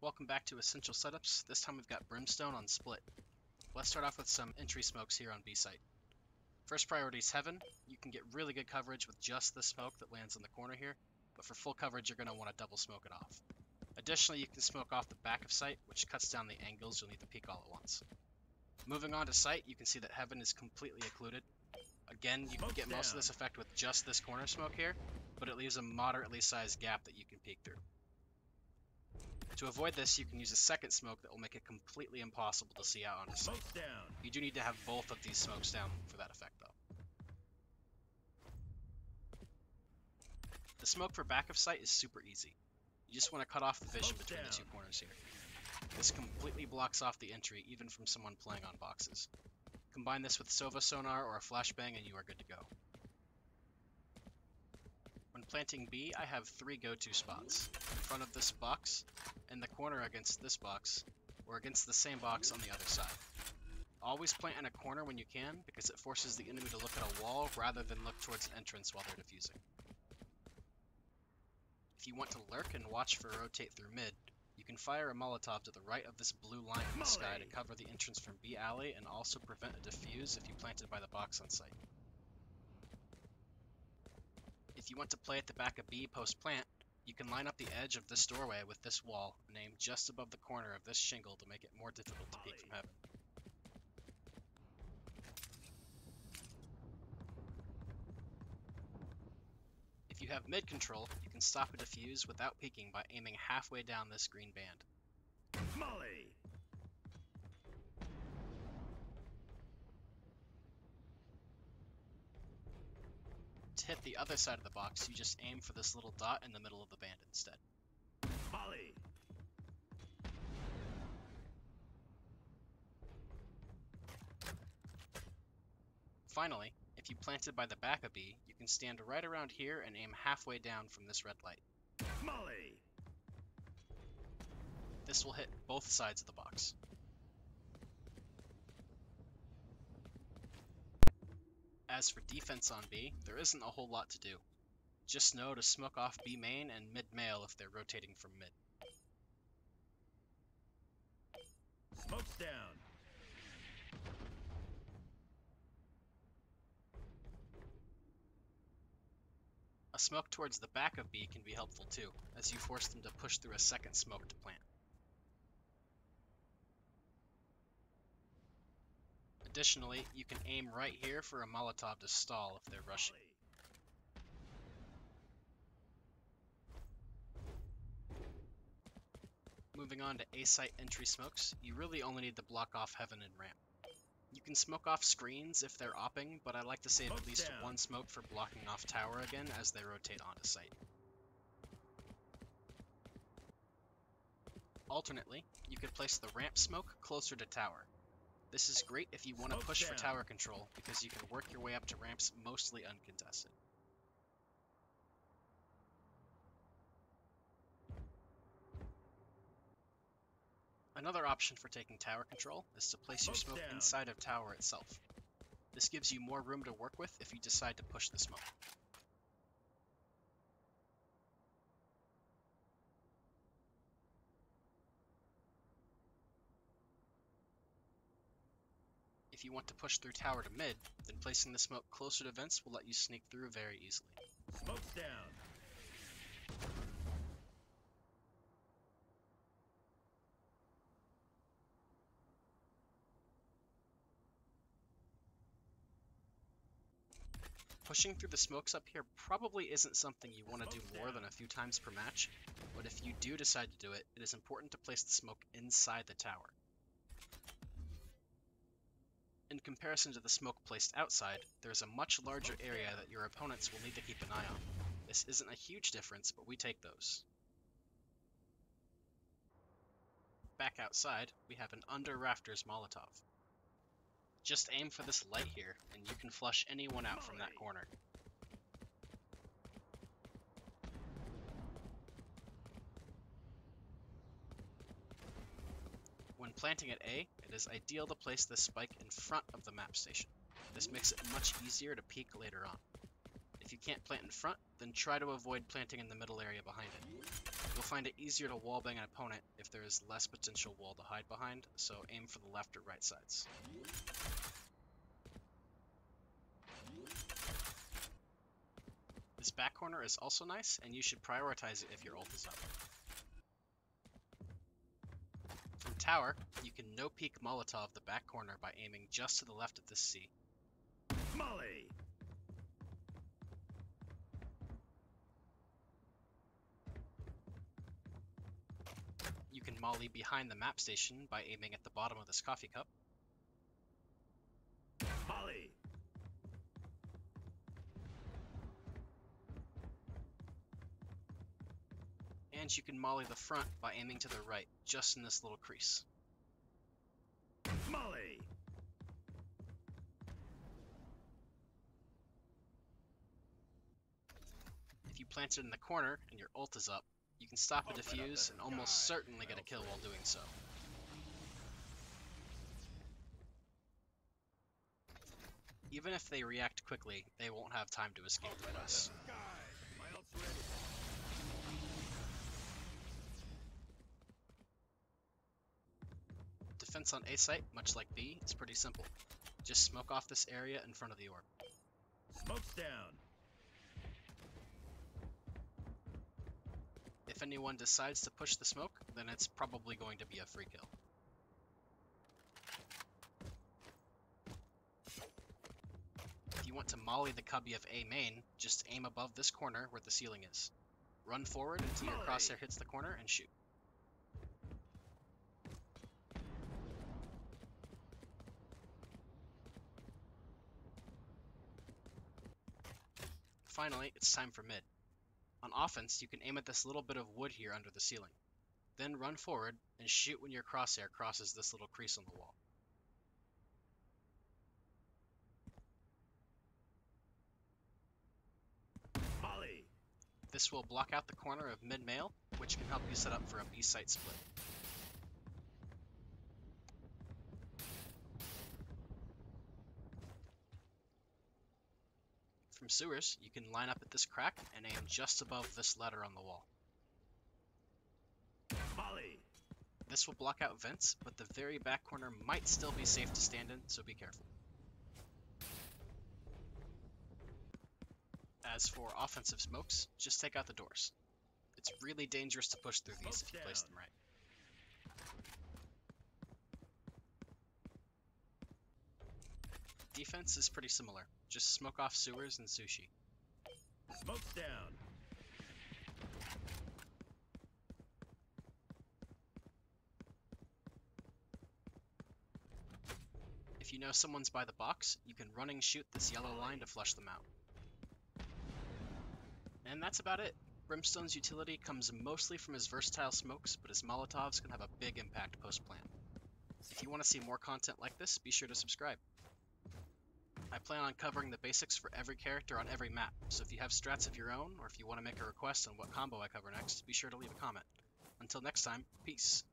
Welcome back to Essential Setups. This time we've got Brimstone on split. Let's start off with some entry smokes here on B site. First priority is Heaven. You can get really good coverage with just the smoke that lands in the corner here, but for full coverage you're going to want to double smoke it off. Additionally, you can smoke off the back of site, which cuts down the angles you'll need to peek all at once. Moving on to site, you can see that Heaven is completely occluded. Again, you can get most of this effect with just this corner smoke here, but it leaves a moderately sized gap that you can peek through. To avoid this, you can use a second smoke that will make it completely impossible to see out onto site. You do need to have both of these smokes down for that effect though. The smoke for back of site is super easy. You just want to cut off the vision between the two corners here. This completely blocks off the entry even from someone playing on boxes. Combine this with Sova Sonar or a flashbang and you are good to go. When planting B, I have three go-to spots. In front of this box, in the corner against this box, or against the same box on the other side. Always plant in a corner when you can, because it forces the enemy to look at a wall rather than look towards an entrance while they're defusing. If you want to lurk and watch for a rotate through mid, you can fire a Molotov to the right of this blue line in the sky to cover the entrance from B alley and also prevent a defuse if you plant it by the box on site. If you want to play at the back of B post-plant, you can line up the edge of this doorway with this wall and aim just above the corner of this shingle to make it more difficult to peek from Heaven. If you have mid control, you can stop a defuse without peeking by aiming halfway down this green band. Molly! To hit the other side of the box, you just aim for this little dot in the middle of the band instead. Molly! Finally, if you planted by the back of B, you can stand right around here and aim halfway down from this red light. Molly! This will hit both sides of the box. As for defense on B, there isn't a whole lot to do. Just know to smoke off B main and mid mail if they're rotating from mid. Smoke's down. A smoke towards the back of B can be helpful too, as you force them to push through a second smoke to plant. Additionally, you can aim right here for a Molotov to stall if they're rushing. Moving on to A-site entry smokes, you really only need to block off Heaven and ramp. You can smoke off screens if they're opping, but I like to save at least one smoke for blocking off tower again as they rotate onto site. Alternately, you could place the ramp smoke closer to tower. This is great if you want to push for tower control, because you can work your way up to ramps mostly uncontested. Another option for taking tower control is to place your smoke inside of tower itself. This gives you more room to work with if you decide to push the smoke. If you want to push through tower to mid, then placing the smoke closer to vents will let you sneak through very easily. Smoke's down. Pushing through the smokes up here probably isn't something you want to do more than a few times per match, but if you do decide to do it, it is important to place the smoke inside the tower. In comparison to the smoke placed outside, there is a much larger area that your opponents will need to keep an eye on. This isn't a huge difference, but we take those. Back outside, we have an under rafters Molotov. Just aim for this light here, and you can flush anyone out from that corner. When planting at A, it is ideal to place this spike in front of the map station. This makes it much easier to peek later on. If you can't plant in front, then try to avoid planting in the middle area behind it. You'll find it easier to wallbang an opponent if there is less potential wall to hide behind, so aim for the left or right sides. This back corner is also nice, and you should prioritize it if your ult is up. From tower, you can no-peek Molotov the back corner by aiming just to the left of this C. Molly! You can molly behind the map station by aiming at the bottom of this coffee cup. Molly! And you can molly the front by aiming to the right, just in this little crease. Molly! If you plant it in the corner and your ult is up, you can stop a defuse and almost certainly get a kill while doing so. Even if they react quickly, they won't have time to escape the press. Defense on A site, much like B, is pretty simple. Just smoke off this area in front of the orb. Smoke's down. If anyone decides to push the smoke, then it's probably going to be a free kill. If you want to molly the Cubbie of A main, just aim above this corner where the ceiling is. Run forward until your crosshair hits the corner and shoot. Finally, it's time for mid. On offense, you can aim at this little bit of wood here under the ceiling. Then run forward and shoot when your crosshair crosses this little crease on the wall. Molly! This will block out the corner of mid-mail, which can help you set up for a B-site split. From sewers, you can line up at this crack and aim just above this ladder on the wall. Molly! This will block out vents, but the very back corner might still be safe to stand in, so be careful. As for offensive smokes, just take out the doors. It's really dangerous to push through these if you place them right. Defense is pretty similar. Just smoke off sewers and sushi. Smoke's down. If you know someone's by the box, you can running shoot this yellow line to flush them out. And that's about it. Brimstone's utility comes mostly from his versatile smokes, but his Molotovs can have a big impact post-plant. If you want to see more content like this, be sure to subscribe. I plan on covering the basics for every character on every map, so if you have strats of your own, or if you want to make a request on what combo I cover next, be sure to leave a comment. Until next time, peace.